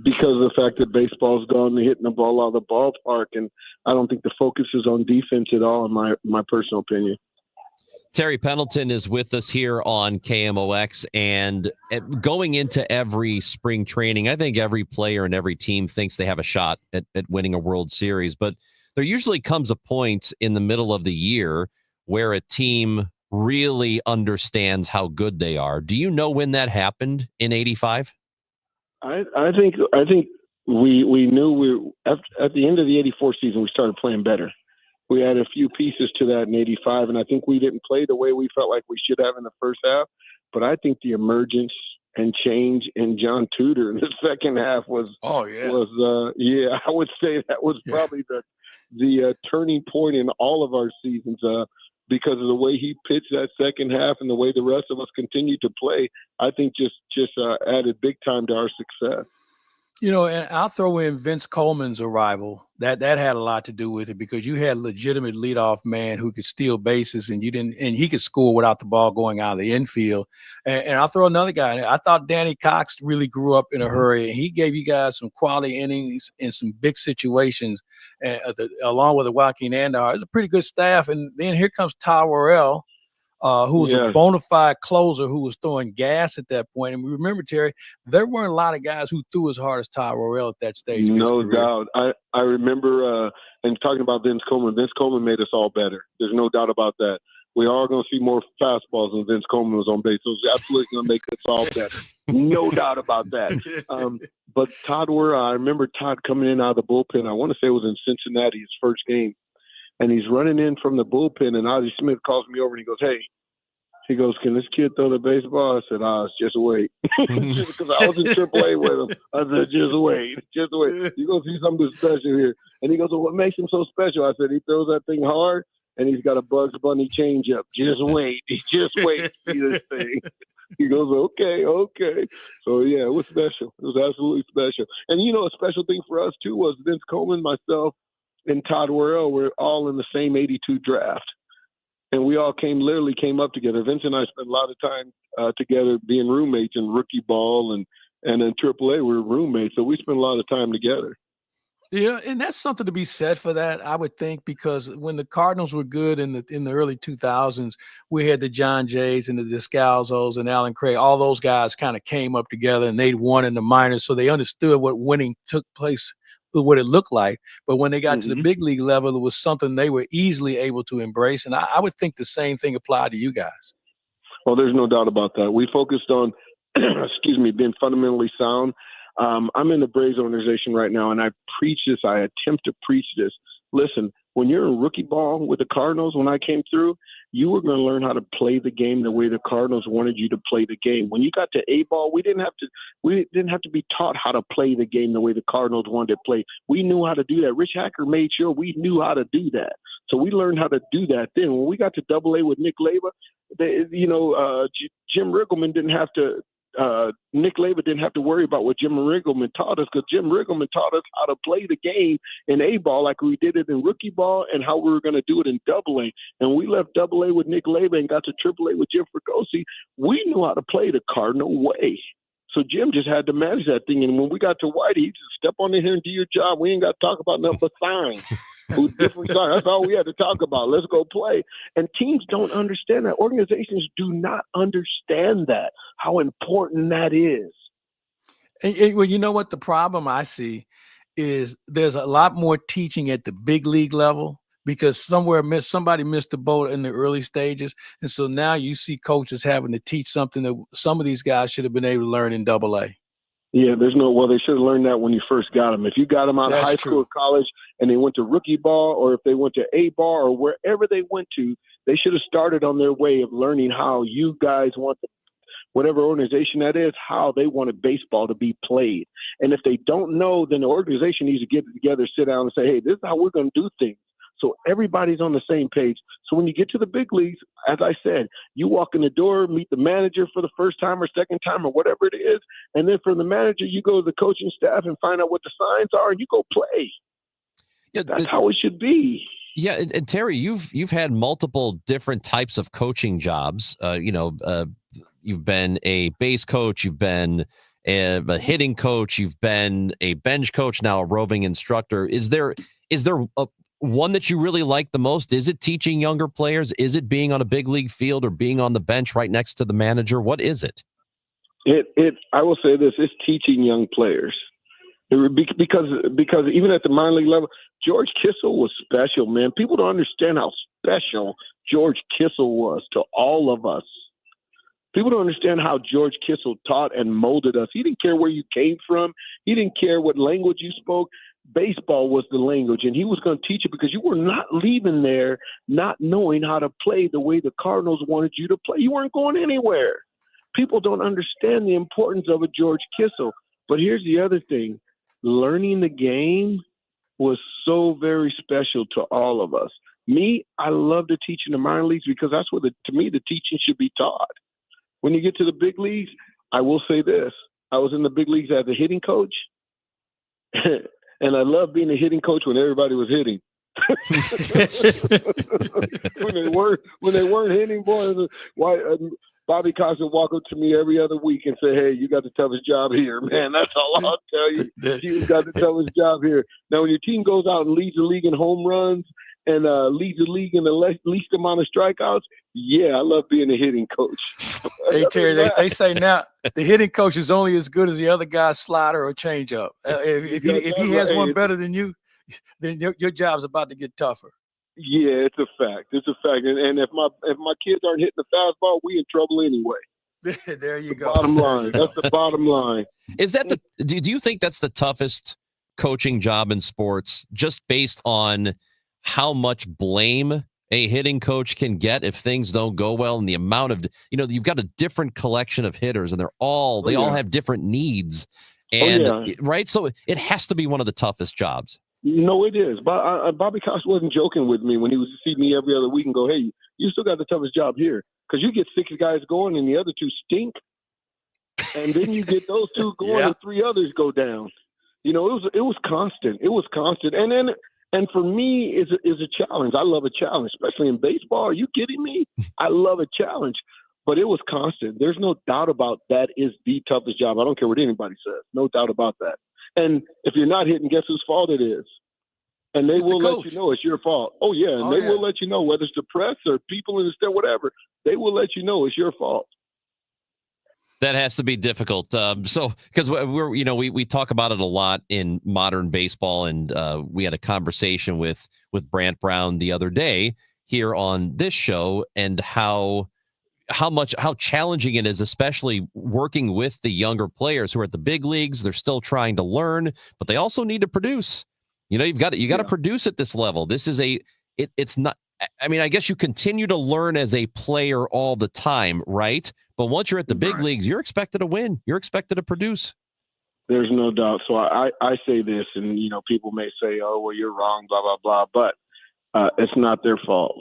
because of the fact that baseball's gone to hitting the ball out of the ballpark, and I don't think the focus is on defense at all, in my personal opinion. Terry Pendleton is with us here on KMOX, and going into every spring training, I think every player and every team thinks they have a shot at winning a World Series, but there usually comes a point in the middle of the year where a team really understands how good they are. Do you know when that happened in 85? I think we knew at the end of the 84 season, we started playing better. We had a few pieces to that in 85, and I think we didn't play the way we felt like we should have in the first half. But I think the emergence and change in John Tudor in the second half I would say that was probably the turning point in all of our seasons, because of the way he pitched that second half and the way the rest of us continued to play. I think just added big time to our success. You know, and I'll throw in Vince Coleman's arrival. That had a lot to do with it, because you had a legitimate leadoff man who could steal bases, and he could score without the ball going out of the infield. And I'll throw another guy. I thought Danny Cox really grew up in a hurry, and he gave you guys some quality innings in some big situations, along with Joaquin Andar. It was a pretty good staff. And then here comes Todd Worrell, who was a bona fide closer who was throwing gas at that point. And remember, Terry, there weren't a lot of guys who threw as hard as Todd Worrell at that stage. No doubt. I remember, and talking about Vince Coleman made us all better. There's no doubt about that. We are going to see more fastballs when Vince Coleman was on base. So it's absolutely going to make us all better. No doubt about that. But Todd Worrell, I remember Todd coming in out of the bullpen. I want to say it was in Cincinnati, his first game. And he's running in from the bullpen, and Ozzie Smith calls me over, and he goes, "Hey," he goes, "can this kid throw the baseball?" I said, just wait. Because I was in AAA with him. I said, just wait. You're going to see something special here. And he goes, "Well, what makes him so special?" I said, "He throws that thing hard, and he's got a Bugs Bunny changeup. Just wait. Just wait to see this thing." He goes, okay. So, yeah, it was special. It was absolutely special. And, you know, a special thing for us, too, was Vince Coleman, myself, and Todd Worrell were all in the same 82 draft. And we all came up together. Vince and I spent a lot of time together being roommates in rookie ball, and in AAA we were roommates. So we spent a lot of time together. Yeah, and that's something to be said for that, I would think, because when the Cardinals were good in the early 2000s, we had the John Jays and the Descalzos and Alan Craig. All those guys kind of came up together, and they'd won in the minors, so they understood what winning took place, what it looked like. But when they got to the big league level, it was something they were easily able to embrace. And I would think the same thing applied to you guys. Well, there's no doubt about that. We focused on, being fundamentally sound. I'm in the Braves organization right now, and I preach this. I attempt to preach this. Listen, when you're in rookie ball with the Cardinals, when I came through, you were going to learn how to play the game the way the Cardinals wanted you to play the game. When you got to A ball, we didn't have to be taught how to play the game the way the Cardinals wanted to play. We knew how to do that. Rich Hacker made sure we knew how to do that. So we learned how to do that then. When we got to Double-A with Nick Leyva, Jim Riggleman didn't have to Nick Lava didn't have to worry about what Jim Riggleman taught us, because Jim Riggleman taught us how to play the game in A-ball like we did it in rookie ball, and how we were going to do it in Double-A. And we left Double-A with Nick Lava and got to Triple-A with Jim Fregosi. We knew how to play the Cardinal way. So Jim just had to manage that thing. And when we got to Whitey, he just step on in here and do your job. We ain't got to talk about nothing but signs. Different signs. That's all we had to talk about. Let's go play. And teams don't understand that. Organizations do not understand that, how important that is. Well, you know what the problem I see is there's a lot more teaching at the big league level, because somebody missed the boat in the early stages. And so now you see coaches having to teach something that some of these guys should have been able to learn in Double-A. Yeah, they should have learned that when you first got them. If you got them out of high school or college and they went to rookie ball, or if they went to A-ball or wherever they went to, they should have started on their way of learning how you guys want whatever organization that is, how they wanted baseball to be played. And if they don't know, then the organization needs to get together, sit down and say, hey, this is how we're going to do things. So everybody's on the same page. So when you get to the big leagues, as I said, you walk in the door, meet the manager for the first time or second time or whatever it is. And then from the manager, you go to the coaching staff and find out what the signs are, and you go play. Yeah, that's how it should be. Yeah, and Terry, you've had multiple different types of coaching jobs. You've been a base coach, you've been a hitting coach, you've been a bench coach, now a roving instructor. Is there one that you really like the most? Is it teaching younger players? Is it being on a big league field or being on the bench right next to the manager? What is it? I will say this: it's teaching young players. Because even at the minor league level, George Kissel was special, man. People don't understand how special George Kissel was to all of us. People don't understand how George Kissel taught and molded us. He didn't care where you came from. He didn't care what language you spoke. Baseball was the language, and he was going to teach it, because you were not leaving there not knowing how to play the way the Cardinals wanted you to play. You weren't going anywhere. People don't understand the importance of a George Kissel. But here's the other thing. Learning the game was so very special to all of us. Me, I love to teach in the minor leagues, because that's where, to me, the teaching should be taught. When you get to the big leagues, I will say this. I was in the big leagues as a hitting coach, and I love being a hitting coach when everybody was hitting. when they weren't hitting, boy, Bobby Cox would walk up to me every other week and say, hey, you got the toughest job here, man. That's all I'll tell you. You got the toughest job here. Now, when your team goes out and leads the league in home runs and leads the league in the least amount of strikeouts, yeah, I love being a hitting coach. Hey, Terry, they say now the hitting coach is only as good as the other guy's slider or changeup. If he has one better than you, then your job's about to get tougher. Yeah, it's a fact. It's a fact. And if my kids aren't hitting the fastball, we in trouble anyway. There you go. Bottom line. That's the bottom line. Is that do you think that's the toughest coaching job in sports, just based on how much blame a hitting coach can get if things don't go well, and the amount of, you've got a different collection of hitters, and they all have different needs, and right? So it has to be one of the toughest jobs. No, it is. But Bobby Cox wasn't joking with me when he was to see me every other week and go, hey, you still got the toughest job here, because you get 6 guys going and the other 2 stink. And then you get those 2 going and 3 others go down. It was constant. It was constant. And for me, is a challenge. I love a challenge, especially in baseball. Are you kidding me? I love a challenge. But it was constant. There's no doubt about that is the toughest job. I don't care what anybody says. No doubt about that. And if you're not hitting, guess whose fault it is? And they will let you know it's your fault. Oh, yeah. And they will let you know, whether it's the press or people in the state, whatever. They will let you know it's your fault. That has to be difficult. Because we talk about it a lot in modern baseball, and we had a conversation with Brant Brown the other day here on this show, and how challenging it is, especially working with the younger players who are at the big leagues. They're still trying to learn, but they also need to produce. You've got to produce at this level. This is it's not. I mean, I guess you continue to learn as a player all the time, right? But once you're at the big leagues, you're expected to win. You're expected to produce. There's no doubt. So I say this, and people may say, "Oh, well, you're wrong," blah blah blah. But it's not their fault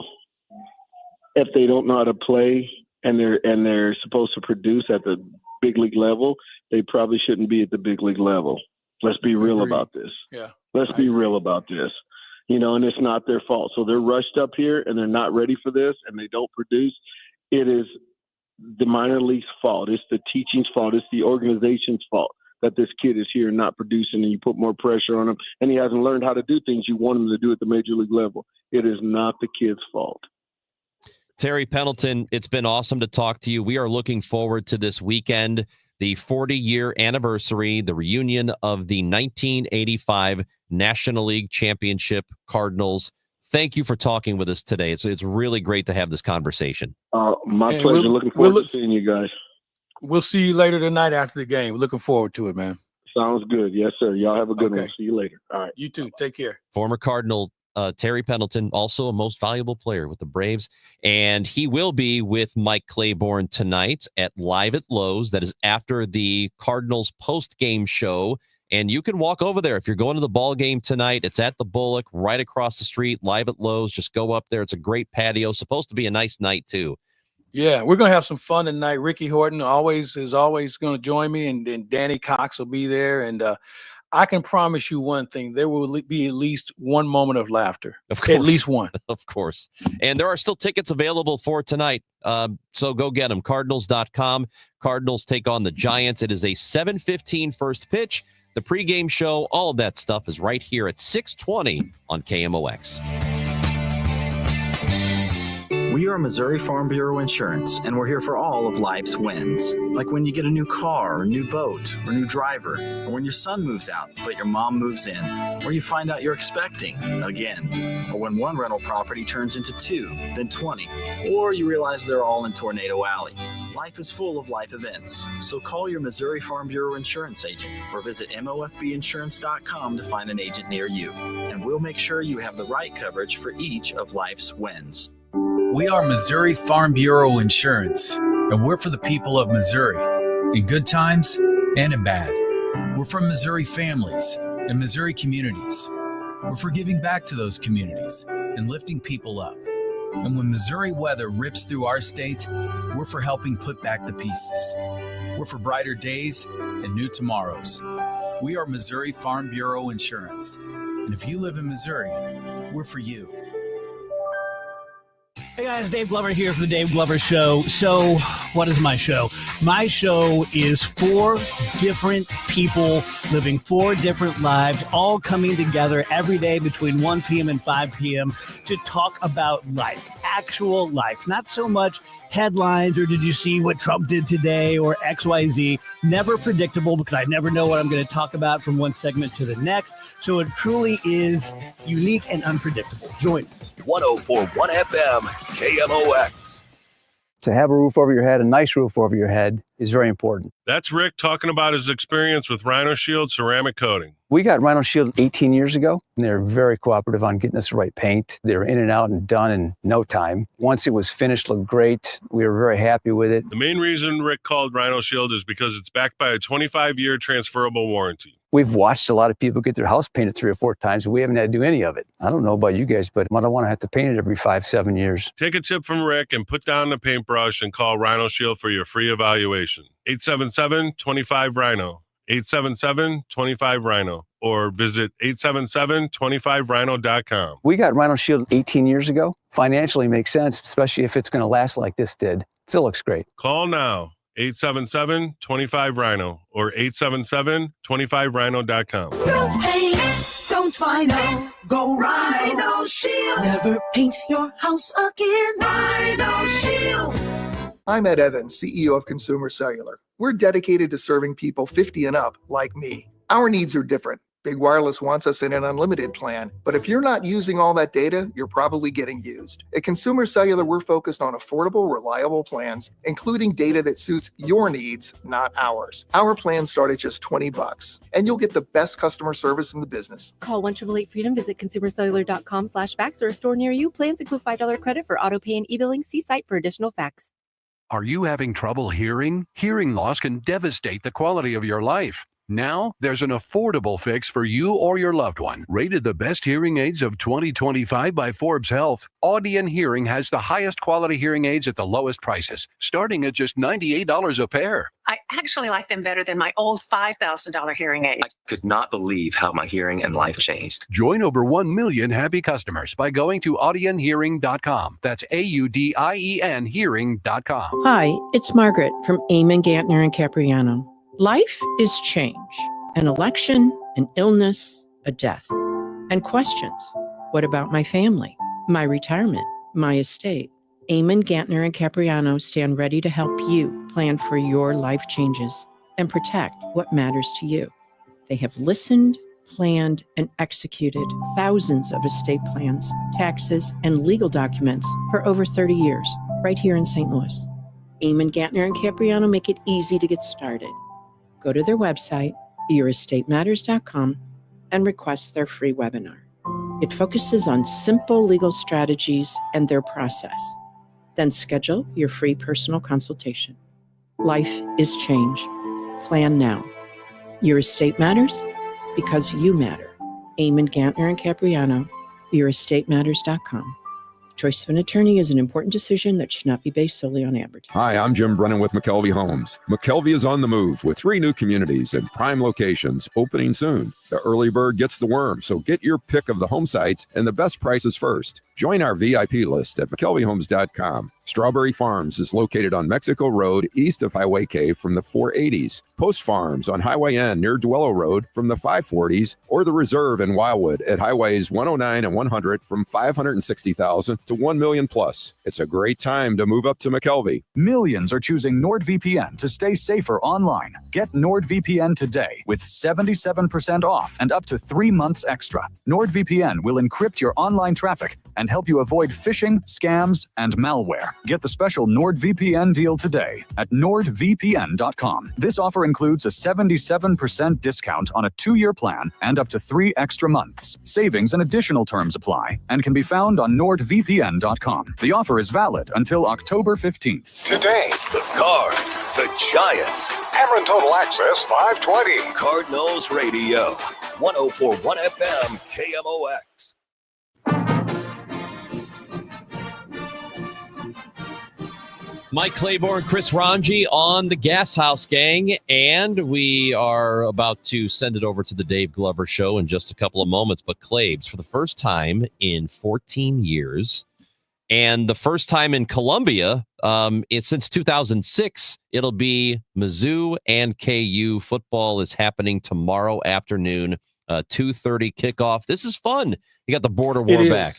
if they don't know how to play, and they're supposed to produce at the big league level, they probably shouldn't be at the big league level. Let's be real about this. Yeah. Let's be real about this. And it's not their fault. So they're rushed up here and they're not ready for this and they don't produce. It is the minor league's fault. It's the teaching's fault. It's the organization's fault that this kid is here and not producing, and you put more pressure on him and he hasn't learned how to do things you want him to do at the major league level. It is not the kid's fault. Terry Pendleton, it's been awesome to talk to you. We are looking forward to this weekend, the 40-year anniversary, the reunion of the 1985 National League Championship Cardinals. Thank you for talking with us today. It's really great to have this conversation. My pleasure. Looking forward to seeing you guys. We'll see you later tonight after the game. We're looking forward to it, man. Sounds good. Yes, sir. Y'all have a good one. See you later. All right. You too. Take care. Former Cardinal Terry Pendleton, also a most valuable player with the Braves. And he will be with Mike Claiborne tonight at Live at Lowe's. That is after the Cardinals post-game show. And you can walk over there if you're going to the ball game tonight. It's at the Bullock, right across the street, Live at Lowe's. Just go up there. It's a great patio. Supposed to be a nice night, too. Yeah, we're going to have some fun tonight. Ricky Horton is always going to join me, and then Danny Cox will be there. And I can promise you one thing. There will be at least one moment of laughter. Of course. At least one. Of course. And there are still tickets available for tonight. So go get them. Cardinals.com. Cardinals take on the Giants. It is a 7:15 first pitch. The pregame show, all of that stuff is right here at 6:20 on KMOX. We are Missouri Farm Bureau Insurance, and we're here for all of life's wins. Like when you get a new car, or new boat, or new driver, or when your son moves out, but your mom moves in, or you find out you're expecting again, or when one rental property turns into 2, then 20, or you realize they're all in Tornado Alley. Life is full of life events, so call your Missouri Farm Bureau Insurance agent or visit mofbinsurance.com to find an agent near you, and we'll make sure you have the right coverage for each of life's wins. We are Missouri Farm Bureau Insurance, and we're for the people of Missouri, in good times and in bad. We're from Missouri families and Missouri communities. We're for giving back to those communities and lifting people up. And when Missouri weather rips through our state, we're for helping put back the pieces. We're for brighter days and new tomorrows. We are Missouri Farm Bureau Insurance. And if you live in Missouri, we're for you. Hey guys, Dave Glover here from the Dave Glover Show. So, what is my show? My show is 4 different people living 4 different lives, all coming together every day between 1 p.m. and 5 p.m. to talk about life, actual life, not so much headlines or did you see what Trump did today or XYZ. Never predictable because I never know what I'm going to talk about from one segment to the next. So it truly is unique and unpredictable. Join us. 104.1 FM, KMOX. To have a roof over your head, a nice roof over your head, is very important. That's Rick talking about his experience with Rhino Shield ceramic coating. We got Rhino Shield 18 years ago, and they're very cooperative on getting us the right paint. They were in and out and done in no time. Once it was finished, looked great. We were very happy with it. The main reason Rick called Rhino Shield is because it's backed by a 25-year transferable warranty. We've watched a lot of people get their house painted 3 or 4 times, and we haven't had to do any of it. I don't know about you guys, but I don't want to have to paint it every 5-7 years. Take a tip from Rick and put down the paintbrush and call Rhino Shield for your free evaluation. 877-25-RHINO. 877-25-RHINO. Or visit 877-25rhino.com. We got Rhino Shield 18 years ago. Financially makes sense, especially if it's going to last like this did. Still looks great. Call now. 877-25-RHINO or 877-25rhino.com. Don't paint, don't Rhino, go Rhino Shield. Never paint your house again. Rhino Shield. I'm Ed Evans, CEO of Consumer Cellular. We're dedicated to serving people 50 and up like me. Our needs are different. Big Wireless wants us in an unlimited plan, but if you're not using all that data, you're probably getting used. At Consumer Cellular, we're focused on affordable, reliable plans, including data that suits your needs, not ours. Our plans start at just $20, and you'll get the best customer service in the business. Call 1-888-FREEDOM, visit consumercellular.com/facts or a store near you. Plans include $5 credit for auto pay and e-billing. See site for additional facts. Are you having trouble hearing? Hearing loss can devastate the quality of your life. Now, there's an affordable fix for you or your loved one. Rated the best hearing aids of 2025 by Forbes Health, Audion Hearing has the highest quality hearing aids at the lowest prices, starting at just $98 a pair. I actually like them better than my old $5,000 hearing aids. I could not believe how my hearing and life changed. Join over 1 million happy customers by going to audionhearing.com. That's AUDIEN hearing.com. Hi, it's Margaret from Eamon, Gantner, and Capriano. Life is change, an election, an illness, a death, and questions. What about my family, my retirement, my estate? Eamon, Gantner, and Capriano stand ready to help you plan for your life changes and protect what matters to you. They have listened, planned, and executed thousands of estate plans, taxes, and legal documents for over 30 years, right here in St. Louis. Eamon, Gantner, and Capriano make it easy to get started. Go to their website, yourestateMatters.com, and request their free webinar. It focuses on simple legal strategies and their process. Then schedule your free personal consultation. Life is change. Plan now. Your estate matters because you matter. Eamon, Gantner, and Capriano, yourestateMatters.com. Choice of an attorney is an important decision that should not be based solely on advertising. Hi, I'm Jim Brennan with McKelvey Homes. McKelvey is on the move with 3 new communities and prime locations opening soon. The early bird gets the worm, so get your pick of the home sites and the best prices first. Join our VIP list at McKelveyHomes.com. Strawberry Farms is located on Mexico Road east of Highway K from the 480s. Post Farms on Highway N near Duello Road from the 540s, or the Reserve in Wildwood at Highways 109 and 100 from $560,000 to $1 million plus. It's a great time to move up to McKelvey. Millions are choosing NordVPN to stay safer online. Get NordVPN today with 77% off and up to 3 months extra. NordVPN will encrypt your online traffic and help you avoid phishing, scams, and malware. Get the special NordVPN deal today at nordvpn.com. This offer includes a 77% discount on a 2-year plan and up to 3 extra months. Savings and additional terms apply and can be found on nordvpn.com. The offer is valid until October 15th. Today, the Cards, the Giants. Cameron Total Access 520. Cardinals Radio, 104.1 FM, KMOX. Mike Claiborne, Chris Ranji on the Gashouse Gang, and we are about to send it over to the Dave Glover Show in just a couple of moments. But Claibs, for the first time in 14 years, and the first time in Columbia since 2006, it'll be Mizzou and KU. Football is happening tomorrow afternoon, 2:30 kickoff. This is fun. You got the border war back.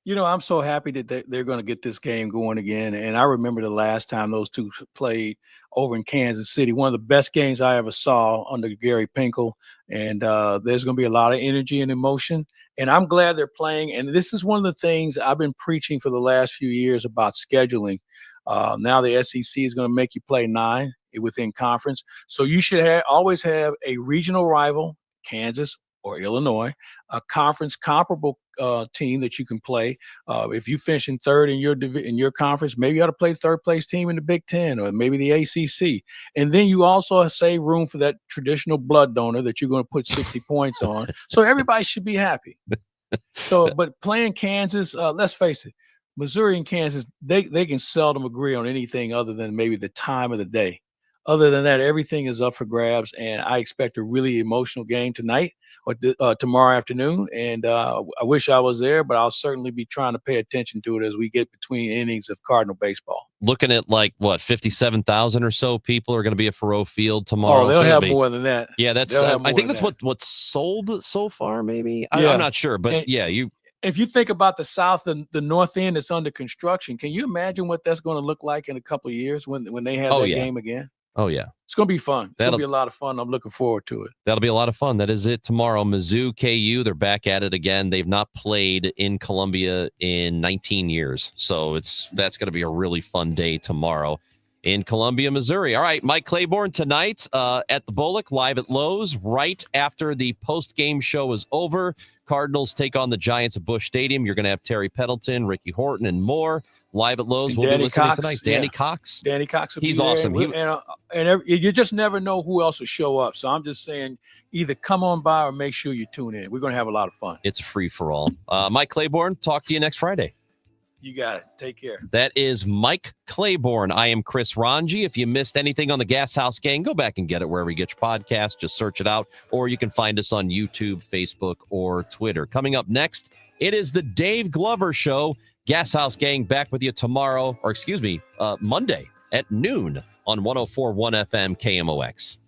You know, I'm so happy that they're going to get this game going again. And I remember the last time those two played over in Kansas City, one of the best games I ever saw under Gary Pinkel. And there's going to be a lot of energy and emotion. And I'm glad they're playing. And this is one of the things I've been preaching for the last few years about scheduling. Now the SEC is going to make you play 9 within conference. So you should always have a regional rival, Kansas or Illinois, a conference comparable team that you can play. If you finish in third in your conference, maybe you ought to play third place team in the Big Ten or maybe the ACC. And then you also save room for that traditional blood donor that you're going to put 60 points on. So everybody should be happy. But playing Kansas, let's face it, Missouri and Kansas, they can seldom agree on anything other than maybe the time of the day. Other than that, everything is up for grabs, and I expect a really emotional game tonight or tomorrow afternoon. And I wish I was there, but I'll certainly be trying to pay attention to it as we get between innings of Cardinal baseball. Looking at 57,000 or so people are going to be at Faroe Field tomorrow. Oh, they'll have more than that. Yeah, that's. I think that's what's sold so far. Maybe I'm not sure, but If you think about the South, the North End that's under construction, can you imagine what that's going to look like in a couple of years when they have that game again? Oh, yeah. It's going to be fun. It's going to be a lot of fun. I'm looking forward to it. That'll be a lot of fun. That is it tomorrow. Mizzou, KU, they're back at it again. They've not played in Columbia in 19 years. So that's going to be a really fun day tomorrow. in Columbia, Missouri. All right, Mike Claiborne tonight at the Bullock, live at Lowe's, right after the post-game show is over. Cardinals take on the Giants at Busch Stadium. You're going to have Terry Pendleton, Ricky Horton, and more live at Lowe's. And We'll Danny be listening Cox, tonight. Danny yeah. Cox. Danny Cox will He's be there. awesome. You just never know who else will show up. So I'm just saying, either come on by or make sure you tune in. We're going to have a lot of fun. It's free for all. Mike Claiborne, talk to you next Friday. You got it. Take care. That is Mike Claiborne. I am Chris Ranji. If you missed anything on the Gashouse Gang, go back and get it wherever you get your podcast. Just search it out, or you can find us on YouTube, Facebook, or Twitter. Coming up next, it is the Dave Glover Show. Gashouse Gang back with you tomorrow, Monday at noon on 104.1 FM KMOX.